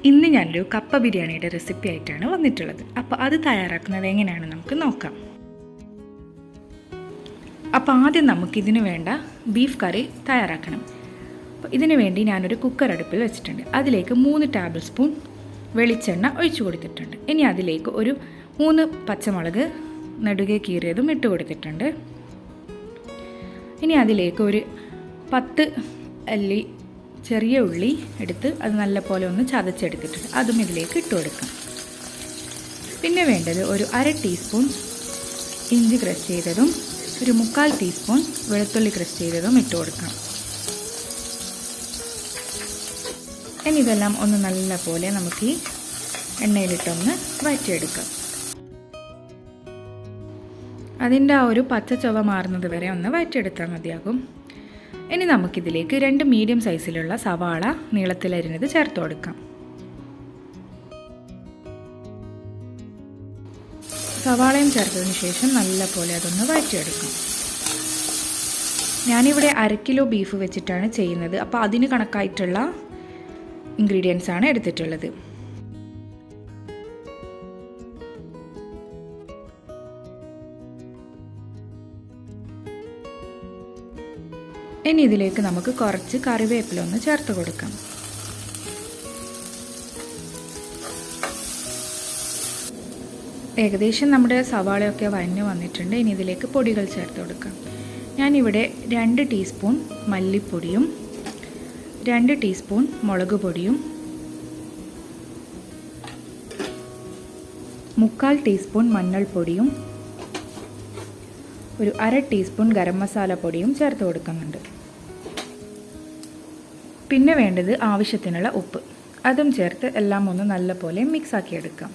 ഇന്ന് ഞാനൊരു കപ്പ ബിരിയാണിയുടെ റെസിപ്പി ആയിട്ടാണ് വന്നിട്ടുള്ളത്. അപ്പോൾ അത് തയ്യാറാക്കുന്നത് എങ്ങനെയാണ് നമുക്ക് നോക്കാം. അപ്പോൾ ആദ്യം നമുക്കിതിന് വേണ്ട ബീഫ് കറി തയ്യാറാക്കണം. അപ്പോൾ ഇതിന് വേണ്ടി ഞാനൊരു കുക്കർ അടുപ്പിൽ വെച്ചിട്ടുണ്ട്. അതിലേക്ക് 3 ടേബിൾ സ്പൂൺ വെളിച്ചെണ്ണ ഒഴിച്ചു കൊടുത്തിട്ടുണ്ട്. ഇനി അതിലേക്ക് ഒരു 3 പച്ചമുളക് നെടുകെ കീറിയതും ഇട്ട് കൊടുത്തിട്ടുണ്ട്. ഇനി അതിലേക്ക് ഒരു 10 അല്ലി ചെറിയ ഉള്ളി എടുത്ത് അത് നല്ലപോലെ ഒന്ന് ചതച്ചെടുത്തിട്ടുണ്ട്. അതും ഇതിലേക്ക് ഇട്ട് കൊടുക്കാം. പിന്നെ വേണ്ടത് ഒരു 1/2 ടീസ്പൂൺ ഇഞ്ചി ക്രഷ് ചെയ്തതും ഒരു 3/4 ടീസ്പൂൺ വെളുത്തുള്ളി ക്രഷ് ചെയ്തതും ഇട്ട് കൊടുക്കാം. ഇനി ഇതെല്ലാം ഒന്ന് നല്ലപോലെ നമുക്ക് ഈ എണ്ണയിലിട്ടൊന്ന് വഴറ്റിയെടുക്കാം. അതിൻ്റെ ആ ഒരു പച്ച ചുവ മാറുന്നത് വരെ ഒന്ന് വഴറ്റിയെടുത്താൽ മതിയാകും. ഇനി നമുക്കിതിലേക്ക് 2 മീഡിയം സൈസിലുള്ള സവാള നീളത്തിലരിഞ്ഞത് ചേർത്ത് കൊടുക്കാം. സവാളയും ചേർത്തതിന് ശേഷം നല്ലപോലെ അതൊന്ന് വഴറ്റിയെടുക്കാം. ഞാനിവിടെ 1/2 കിലോ ബീഫ് വെച്ചിട്ടാണ് ചെയ്യുന്നത്. അപ്പോൾ അതിന് കണക്കായിട്ടുള്ള ഇൻഗ്രീഡിയൻസ് ആണ് എടുത്തിട്ടുള്ളത്. ഇനി ഇതിലേക്ക് നമുക്ക് കുറച്ച് കറിവേപ്പില ഒന്ന് ചേർത്ത് കൊടുക്കാം. ഏകദേശം നമ്മുടെ സവാളയൊക്കെ വഴഞ്ഞു വന്നിട്ടുണ്ട്. ഇനി ഇതിലേക്ക് പൊടികൾ ചേർത്ത് കൊടുക്കാം. ഞാനിവിടെ 2 ടീസ്പൂൺ മല്ലിപ്പൊടിയും 2 ടീസ്പൂൺ മുളക് പൊടിയും 3/4 ടീസ്പൂൺ മഞ്ഞൾപ്പൊടിയും ഒരു 1/2 ടീസ്പൂൺ ഗരം മസാല പൊടിയും ചേർത്ത് കൊടുക്കുന്നുണ്ട്. പിന്നെ വേണ്ടത് ആവശ്യത്തിനുള്ള ഉപ്പ്, അതും ചേർത്ത് എല്ലാം ഒന്ന് നല്ലപോലെ മിക്സ് ആക്കി എടുക്കാം.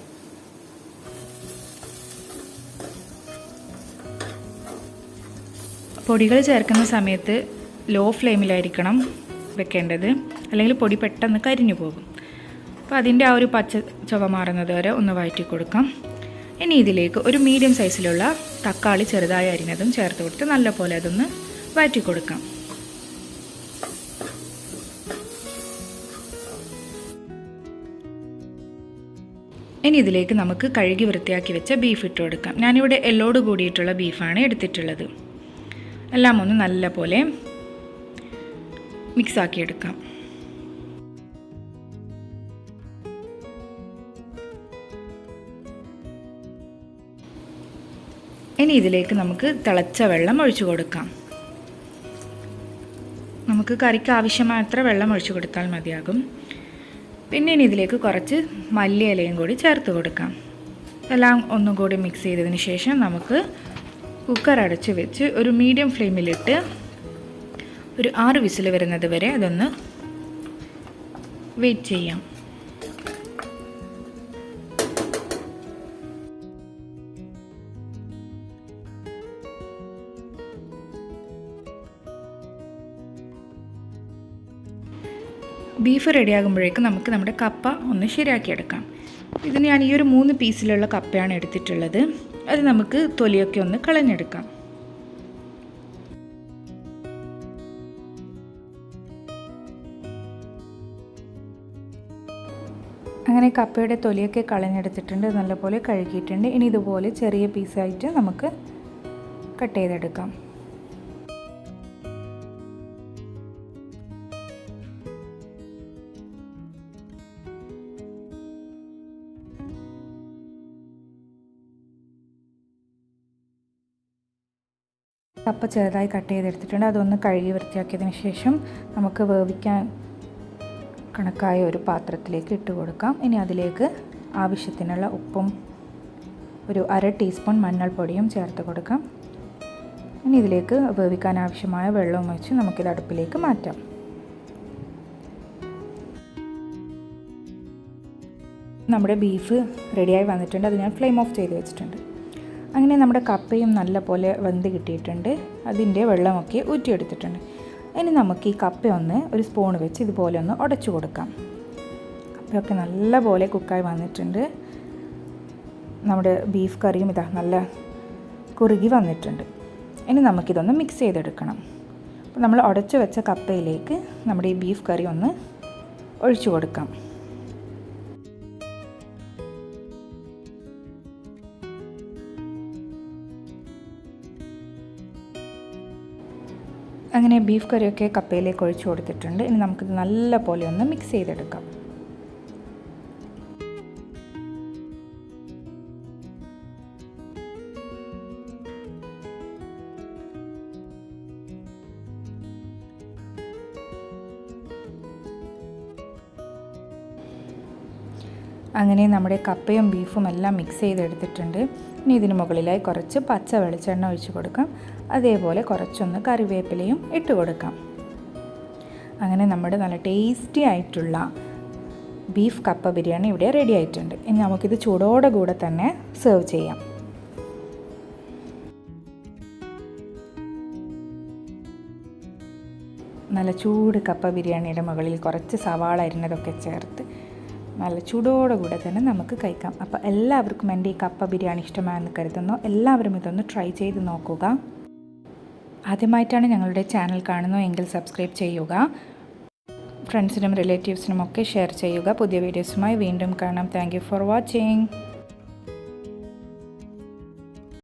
പൊടികൾ ചേർക്കുന്ന സമയത്ത് ലോ ഫ്ലെയിമിലായിരിക്കണം വെക്കേണ്ടത്, അല്ലെങ്കിൽ പൊടി പെട്ടെന്ന് കരിഞ്ഞു പോകും. അപ്പോൾ അതിൻ്റെ ആ ഒരു പച്ച ചുവ മാറുന്നത് വരെ ഒന്ന് വഴറ്റി കൊടുക്കാം. ഇനി ഇതിലേക്ക് ഒരു മീഡിയം സൈസിലുള്ള തക്കാളി ചെറുതായി അരിഞ്ഞതും ചേർത്ത് കൊടുത്ത് നല്ലപോലെ അതൊന്ന് വഴറ്റി കൊടുക്കാം. ഇനി ഇതിലേക്ക് നമുക്ക് കഴുകി വൃത്തിയാക്കി വെച്ച ബീഫ് ഇട്ട് കൊടുക്കാം. ഞാനിവിടെ എല്ലോട് കൂടിയിട്ടുള്ള ബീഫാണ് എടുത്തിട്ടുള്ളത്. എല്ലാം ഒന്ന് നല്ലപോലെ മിക്സാക്കി എടുക്കാം. ഇനി ഇതിലേക്ക് നമുക്ക് തിളച്ച വെള്ളം ഒഴിച്ചു കൊടുക്കാം. നമുക്ക് കറിക്ക് ആവശ്യമാത്ര വെള്ളം ഒഴിച്ചു കൊടുത്താൽ മതിയാകും. പിന്നെ ഇനി ഇതിലേക്ക് കുറച്ച് മല്ലിയിലയും കൂടി ചേർത്ത് കൊടുക്കാം. എല്ലാം ഒന്നും കൂടി മിക്സ് ചെയ്തതിന് ശേഷം നമുക്ക് കുക്കർ അടച്ച് വെച്ച് ഒരു മീഡിയം ഫ്ലെയിമിലിട്ട് ഒരു 6 വിസിൽ വരുന്നത് വരെ അതൊന്ന് വെയിറ്റ് ചെയ്യാം. ബീഫ് റെഡിയാകുമ്പോഴേക്കും നമുക്ക് നമ്മുടെ കപ്പ ഒന്ന് ശരിയാക്കിയെടുക്കാം. ഇതിന് ഞാൻ ഈ ഒരു 3 പീസിലുള്ള കപ്പയാണ് എടുത്തിട്ടുള്ളത്. അത് നമുക്ക് തൊലിയൊക്കെ ഒന്ന് കളഞ്ഞെടുക്കാം. അങ്ങനെ കപ്പയുടെ തൊലിയൊക്കെ കളഞ്ഞെടുത്തിട്ടുണ്ട്, നല്ലപോലെ കഴുകിയിട്ടുണ്ട്. ഇനി ഇതുപോലെ ചെറിയ പീസായിട്ട് നമുക്ക് കട്ട് ചെയ്തെടുക്കാം. കപ്പ ചെറുതായി കട്ട് ചെയ്തെടുത്തിട്ടുണ്ട്. അതൊന്ന് കഴുകി വൃത്തിയാക്കിയതിന് ശേഷം നമുക്ക് വേവിക്കാൻ കണക്കായ ഒരു പാത്രത്തിലേക്ക് ഇട്ട് കൊടുക്കാം. ഇനി അതിലേക്ക് ആവശ്യത്തിനുള്ള ഉപ്പും ഒരു 1/2 ടീസ്പൂൺ മഞ്ഞൾപ്പൊടിയും ചേർത്ത് കൊടുക്കാം. ഇനി ഇതിലേക്ക് വേവിക്കാൻ ആവശ്യമായ വെള്ളവും ഒഴിച്ച് നമുക്കിത് അടുപ്പിലേക്ക് മാറ്റാം. നമ്മുടെ ബീഫ് റെഡിയായി വന്നിട്ടുണ്ട്. അത് ഞാൻ ഫ്ലെയിം ഓഫ് ചെയ്ത് വെച്ചിട്ടുണ്ട്. അങ്ങനെ നമ്മുടെ കപ്പയും നല്ലപോലെ വെന്ത് കിട്ടിയിട്ടുണ്ട്. അതിൻ്റെ വെള്ളമൊക്കെ ഊറ്റിയെടുത്തിട്ടുണ്ട്. ഇനി നമുക്ക് ഈ കപ്പ ഒരു സ്പൂൺ വെച്ച് ഇതുപോലെ ഒന്ന് ഉടച്ചു കൊടുക്കാം. കപ്പയൊക്കെ നല്ലപോലെ കുക്കായി വന്നിട്ടുണ്ട്. നമ്മുടെ ബീഫ് കറിയും ഇതാ നല്ല കുറുകി വന്നിട്ടുണ്ട്. ഇനി നമുക്കിതൊന്ന് മിക്സ് ചെയ്തെടുക്കണം. അപ്പോൾ നമ്മൾ ഉടച്ചു വെച്ച കപ്പയിലേക്ക് നമ്മുടെ ഈ ബീഫ് കറി ഒന്ന് ഒഴിച്ചു കൊടുക്കാം. അങ്ങനെ ബീഫ് കറിയൊക്കെ കപ്പയിലേക്ക് ഒഴിച്ചു കൊടുത്തിട്ടുണ്ട്. ഇനി നമുക്കിത് നല്ല പോലെ ഒന്ന് മിക്സ് ചെയ്തെടുക്കാം. അങ്ങനെ നമ്മുടെ കപ്പയും ബീഫും എല്ലാം മിക്സ് ചെയ്തെടുത്തിട്ടുണ്ട്. ഇനി ഇതിന് മുകളിലായി കുറച്ച് പച്ച വെളിച്ചെണ്ണ ഒഴിച്ച് കൊടുക്കാം. അതേപോലെ കുറച്ചൊന്ന് കറിവേപ്പിലയും ഇട്ട് കൊടുക്കാം. അങ്ങനെ നമ്മുടെ നല്ല ടേസ്റ്റി ആയിട്ടുള്ള ബീഫ് കപ്പ ബിരിയാണി ഇവിടെ റെഡി ആയിട്ടുണ്ട്. ഇനി നമുക്കിത് ചൂടോടെ കൂടെ തന്നെ സെർവ് ചെയ്യാം. നല്ല ചൂട് കപ്പ ബിരിയാണിയുടെ മുകളിൽ കുറച്ച് സവാള അരിഞ്ഞതൊക്കെ ചേർത്ത് നല്ല ചൂടോടെ കൂടെ തന്നെ നമുക്ക് കഴിക്കാം. അപ്പോൾ എല്ലാവർക്കും എൻ്റെ ഈ കപ്പ ബിരിയാണി ഇഷ്ടമായെന്ന് കരുതുന്നു. എല്ലാവരും ഇതൊന്ന് ട്രൈ ചെയ്ത് നോക്കുക. ആദ്യമായിട്ടാണ് ഞങ്ങളുടെ ചാനൽ കാണുന്നതെങ്കിൽ സബ്സ്ക്രൈബ് ചെയ്യുക. ഫ്രണ്ട്സിനും റിലേറ്റീവ്സിനും ഒക്കെ ഷെയർ ചെയ്യുക. പുതിയ വീഡിയോസുമായി വീണ്ടും കാണാം. Thank you for watching.